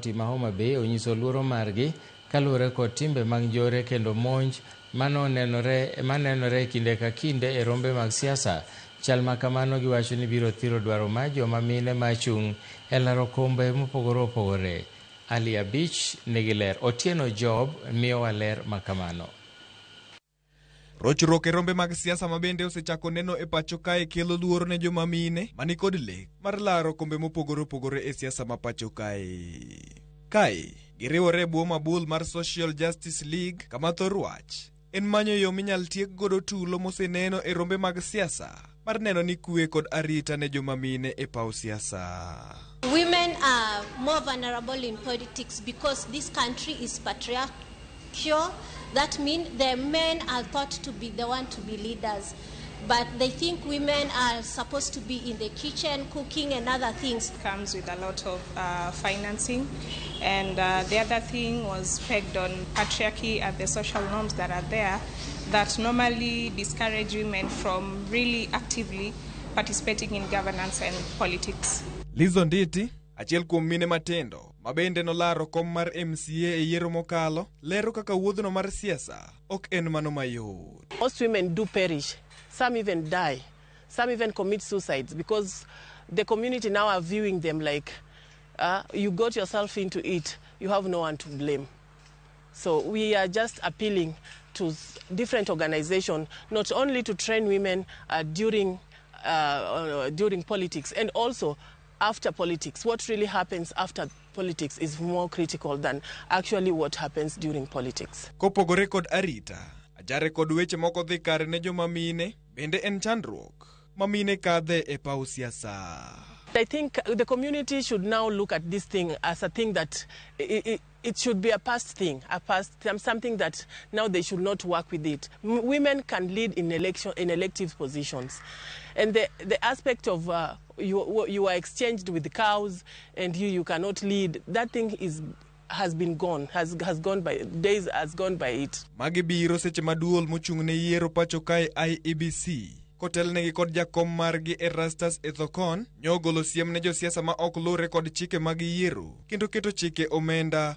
Tima Homa Bay onyiso luoro margi kaluwore kod timbe mag njore kendo monj manenore kinde ka kinde e rombe mag siasa. Chal ma kamano giwacho ni biro thiro dwaro ma joma mine machung' e laro kombe mopogore opogore. Ali Abich nigi ler. Otieno Job miyowa ler ma kamano. Rochruok e rombe mag siasa ma bende osechako neno e pacho kae kelo luoro ne joma mine mani kod lek mar laro kombe mopogore opogore e siasa ma pacho kae giriwore e bwo mabul mar Social Justice League kama thor wach en manyo yo minyal tiek godo tulo moseneno e rombe mag siasa mar neno ni kwe kod arita ne joma mine e paw siasa. Women are more vulnerable in politics because this country is patriarchal. That means the men are thought to be the one to be leaders, but they think women are supposed to be in the kitchen, cooking and other things. Comes with a lot of financing, and the other thing was pegged on patriarchy and the social norms that are there that normally discourage women from really actively participating in governance and politics. Lizo Nditi, achiel kuom mine matendo mabende nolaro kom mar MCA e yiero mokalo, lero kaka wuodhno mar siasa ok en mano mayot. Most women do perish, some even die, some even commit suicides because the community now are viewing them like you got yourself into it, you have no one to blame. So we are just appealing to different organizations not only to train women during politics and also after politics. What really happens after politics is more critical than actually what happens during politics. Kopogore kod arita, ajare kod weche moko dhi kare ne joma mine, bende en chandruok mamine kadhe e paw siasa. I think the community should now look at this thing as a thing that it should be a past thing, something that now they should not work with it. Women can lead in elective positions, and the aspect of you are exchanged with the cows and you cannot lead. That thing has gone by days, has gone by it. Magi biro seche maduol mochung'ne yiero pacho kae IEBC. Kotelnegi kod jakom margi Erastus Ethokon nyogolo siem ne josiasa ma ok lure kod chike mag yiero kendo keto chike omenda